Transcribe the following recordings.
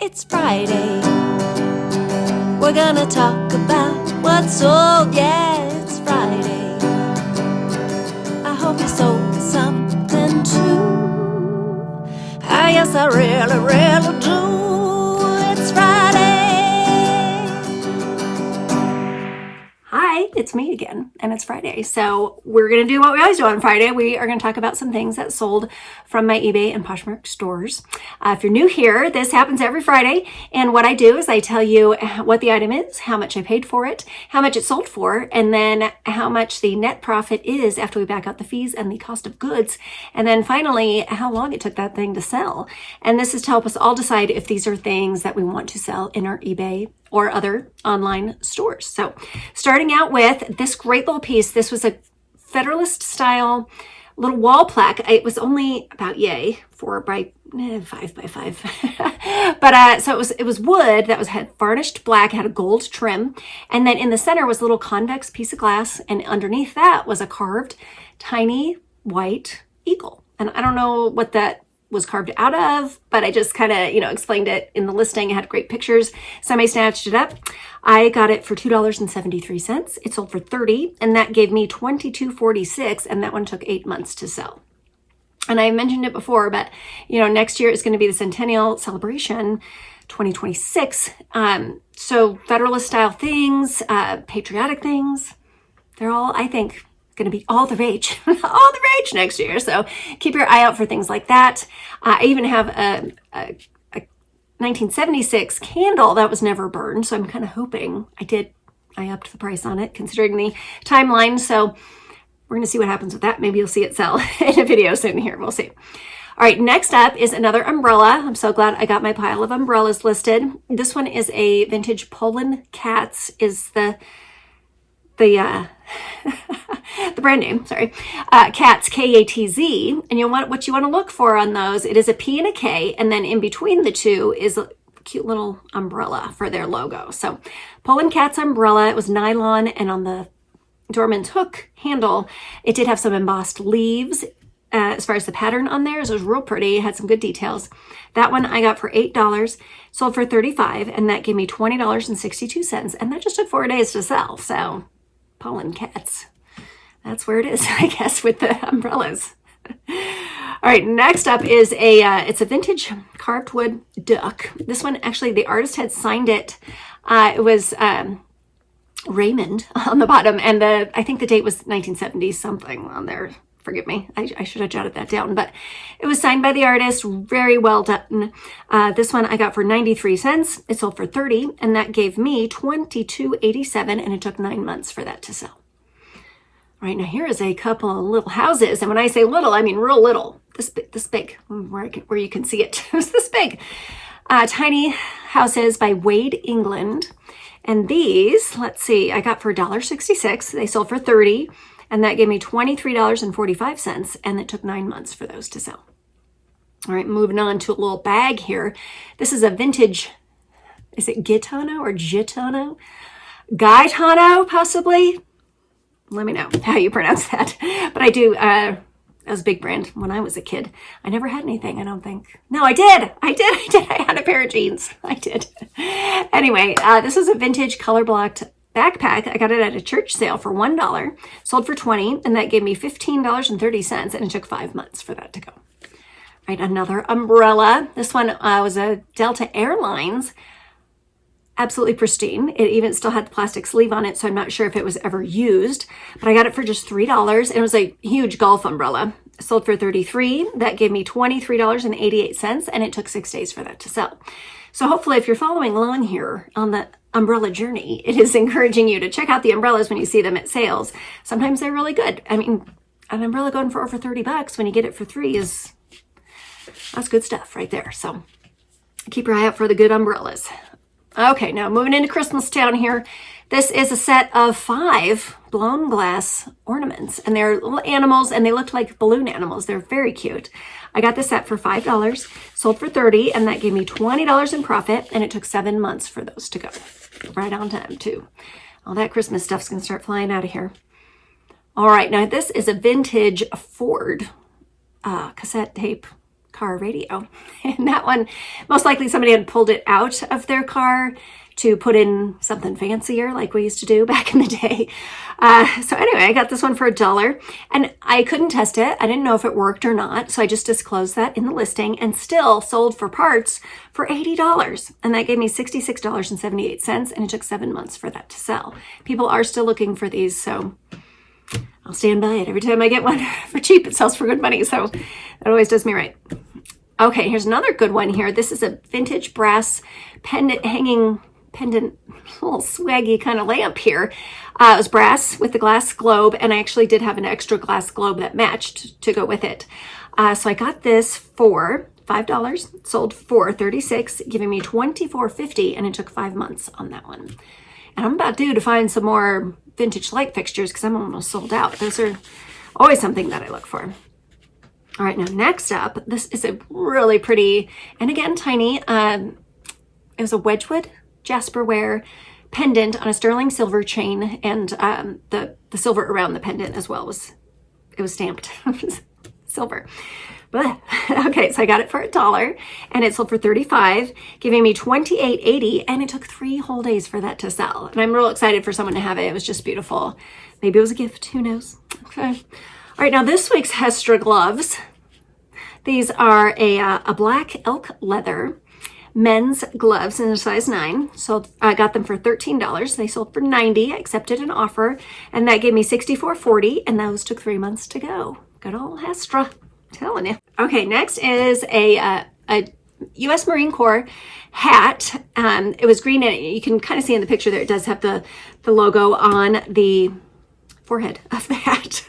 It's Friday. We're gonna talk about what's sold. Yeah, it's Friday. I hope you sold something too. Yes, I really do. It's Friday. Hi, it's me again, and it's Friday. So we're going to do what we always do on Friday. We are going to talk about some things that sold from my eBay and Poshmark stores. If you're new here, this happens every Friday. And what I do is I tell you what the item is, how much I paid for it, how much it sold for, and then how much the net profit is after we back out the fees and the cost of goods. And then finally, how long it took that thing to sell. And this is to help us all decide if these are things that we want to sell in our eBay or other online stores. So starting out with this great little piece. This was a Federalist style little wall plaque. It was only about 4 by 5 by 5. But so it was wood that had varnished black, had a gold trim. And then in the center was a little convex piece of glass. And underneath that was a carved tiny white eagle. And I don't know what that was carved out of, but I just kind of, explained it in the listing. It had great pictures. Somebody snatched it up. I got it for $2.73. It sold for $30, and that gave me $22.46, and that one took 8 months to sell. And I mentioned it before, but next year is going to be the Centennial Celebration, 2026. So Federalist style things, patriotic things, they're all, I think, going to be all the rage, all the rage next year. So keep your eye out for things like that. I even have a 1976 candle that was never burned. So I'm kind of hoping I upped the price on it considering the timeline. So we're going to see what happens with that. Maybe you'll see it sell in a video soon here. We'll see. All right, next up is another umbrella. I'm so glad I got my pile of umbrellas listed. This one is a vintage Poland Cats is the brand name, sorry, Katz, K-A-T-Z. And what you want to look for on those, it is a P and a K, and then in between the two is a cute little umbrella for their logo. So Poland Cats umbrella, it was nylon, and on the Dorman's hook handle, it did have some embossed leaves. As far as the pattern on there, it was real pretty. It had some good details. That one I got for $8, sold for $35, and that gave me $20.62. And that just took 4 days to sell. So Poland Cats, that's where it is, I guess, with the umbrellas. All right, next up is it's a vintage carved wood duck. This one, actually, the artist had signed it. It was Raymond on the bottom, and I think the date was 1970 something on there. Forgive me, I should have jotted that down, but it was signed by the artist, very well done. This one I got for 93 cents. It sold for 30, and that gave me $22.87, and it took 9 months for that to sell. All right, now here is a couple of little houses, and when I say little, I mean real little, this big, where you can see it. It was this big. Tiny houses by Wade, England, and these, let's see, I got for $1.66. They sold for 30. And that gave me $23.45, and it took 9 months for those to sell. All right, moving on to a little bag here. This is a vintage, is it Gitano or Gitano? Gaetano, possibly? Let me know how you pronounce that. But I do, that was a big brand when I was a kid. I never had anything, I don't think. No, I did. I had a pair of jeans. I did. Anyway, this is a vintage color blocked backpack. I got it at a church sale for $1, sold for $20, and that gave me $15.30, and it took 5 months for that to go. Right, another umbrella. This one was a Delta Airlines, absolutely pristine. It even still had the plastic sleeve on it, so I'm not sure if it was ever used, but I got it for just $3, and it was a huge golf umbrella. Sold for $33. That gave me $23.88, and it took 6 days for that to sell. So hopefully if you're following along here on the umbrella journey, it is encouraging you to check out the umbrellas when you see them at sales. Sometimes they're really good. I mean, an umbrella going for over $30 when you get it for $3 that's good stuff right there. So keep your eye out for the good umbrellas. Okay, now moving into Christmas Town here. This is a set of 5 blown glass ornaments, and they're little animals, and they look like balloon animals. They're very cute. I got this set for $5, sold for $30, and that gave me $20 in profit, and it took 7 months for those to go. Right on time, too. All that Christmas stuff's going to start flying out of here. All right, now this is a vintage Ford cassette tape car radio. And that one, most likely somebody had pulled it out of their car to put in something fancier like we used to do back in the day. So anyway, I got this one for $1 and I couldn't test it. I didn't know if it worked or not. So I just disclosed that in the listing and still sold for parts for $80. And that gave me $66.78. And it took 7 months for that to sell. People are still looking for these. So I'll stand by it. Every time I get one for cheap, it sells for good money. So that always does me right. Okay, here's another good one here. This is a vintage brass pendant, little swaggy kind of lamp here. It was brass with the glass globe, and I actually did have an extra glass globe that matched to go with it. So I got this for $5, sold for $36, giving me $24.50, and it took 5 months on that one. And I'm about due to find some more vintage light fixtures because I'm almost sold out. Those are always something that I look for. All right, now next up, this is a really pretty, and again, tiny, it was a Wedgwood Jasperware pendant on a sterling silver chain, and the silver around the pendant as well was stamped silver. But okay, so I got it for $1 and it sold for $35, giving me $28.80, and it took 3 whole days for that to sell. And I'm real excited for someone to have it. It was just beautiful. Maybe it was a gift, who knows? Okay. All right, now this week's Hestra gloves. These are a black elk leather men's gloves in a size 9. So I got them for $13. They sold for $90. I accepted an offer, and that gave me $64.40, and those took 3 months to go. Good old Hestra, telling you. Okay, next is a U.S. Marine Corps hat. It was green, and you can kind of see in the picture there it does have the logo on the forehead of the hat.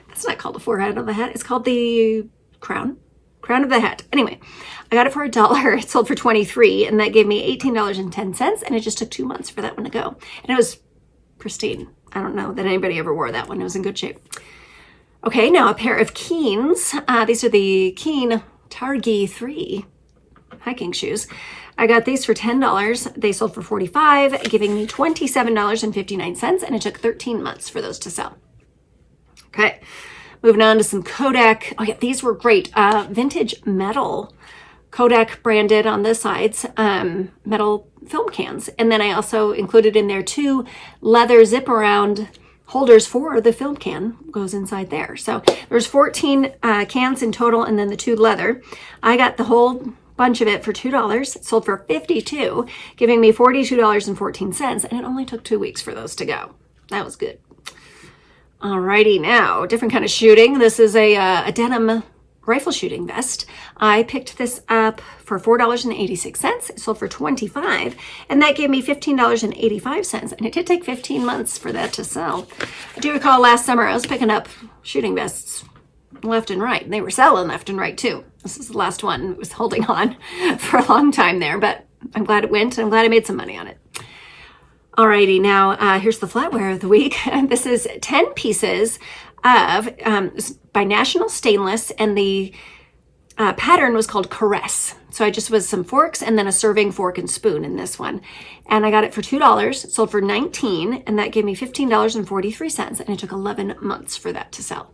That's not called the forehead of the hat. It's called the crown of the hat. Anyway, I got it for $1. It sold for $23, and that gave me $18.10, and it just took 2 months for that one to go. And it was pristine. I don't know that anybody ever wore that one. It was in good shape. Okay, now a pair of Keens. These are the Keen Targhee 3 hiking shoes. I got these for $10. They sold for $45, giving me $27.59, and it took 13 months for those to sell. Okay, moving on to some Kodak. Oh yeah, these were great. Vintage metal, Kodak branded on the sides, metal film cans. And then I also included in there 2 leather zip around holders for the film can, goes inside there. So there's 14 cans in total, and then the 2 leather. I got the whole bunch of it for $2. It sold for $52, giving me $42.14, and it only took 2 weeks for those to go. That was good. Alrighty, now different kind of shooting. This is a denim rifle shooting vest. I picked this up for $4.86. It sold for $25, and that gave me $15.85, and it did take 15 months for that to sell. I do recall last summer I was picking up shooting vests left and right, and they were selling left and right too. This is the last one. It was holding on for a long time there, but I'm glad it went, and I'm glad I made some money on it. Alrighty, now here's the flatware of the week. This is 10 pieces of by National Stainless, and the pattern was called Caress. So I just was some forks and then a serving fork and spoon in this one, and I got it for $2. It sold for $19, and that gave me $15.43, and it took 11 months for that to sell.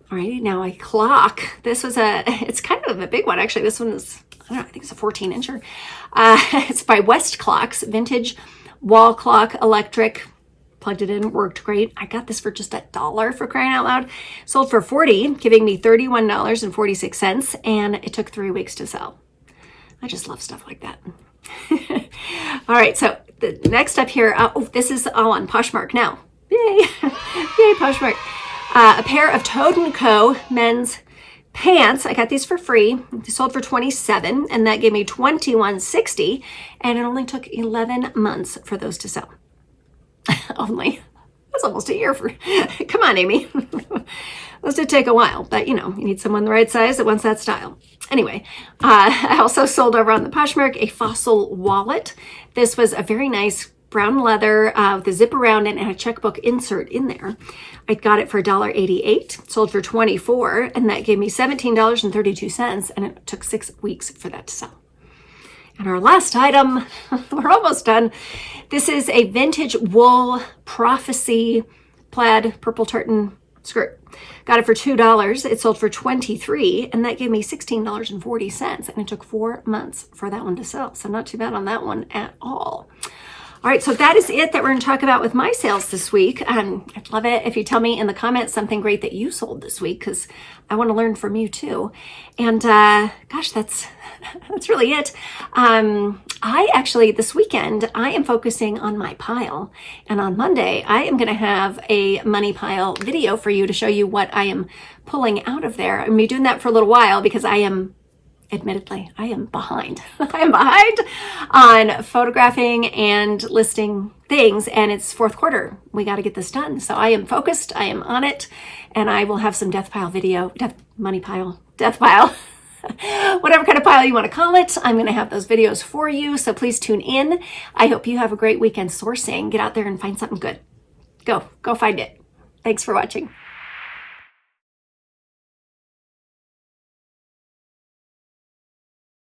Alrighty, now a clock. This was it's kind of a big one actually. This one is, I don't know, I think it's a 14-incher. It's by West Clocks, vintage wall clock, electric. Plugged it in, worked great. I got this for just $1, for crying out loud. Sold for $40, giving me $31.46, and it took 3 weeks to sell. I just love stuff like that. All right, so the next up here, this is all on Poshmark now. Yay, yay, Poshmark. A pair of Toad & Co. men's pants. I got these for free. They sold for $27, and that gave me $21.60, and it only took 11 months for those to sell. Only. That's almost a year for, come on, Amy. Those did take a while, but you know, you need someone the right size that wants that style. Anyway, I also sold over on the Poshmark a Fossil wallet. This was a very nice brown leather with a zip around it and a checkbook insert in there. I got it for $1.88, sold for $24, and that gave me $17.32, and it took 6 weeks for that to sell. And our last item, we're almost done. This is a vintage wool prophecy plaid purple tartan screw it. Got it for $2. It sold for $23, and that gave me $16.40. And it took 4 months for that one to sell. So not too bad on that one at all. All right, so that is it that we're going to talk about with my sales this week. I'd love it if you tell me in the comments something great that you sold this week, because I want to learn from you too. And gosh, that's really it. I actually, this weekend, I am focusing on my pile. And on Monday, I am going to have a money pile video for you to show you what I am pulling out of there. I'm going to be doing that for a little while because admittedly, I am behind. I am behind on photographing and listing things, and it's fourth quarter. We got to get this done. So I am focused. I am on it, and I will have some money pile, death pile, whatever kind of pile you want to call it. I'm going to have those videos for you. So please tune in. I hope you have a great weekend sourcing. Get out there and find something good. Go find it. Thanks for watching.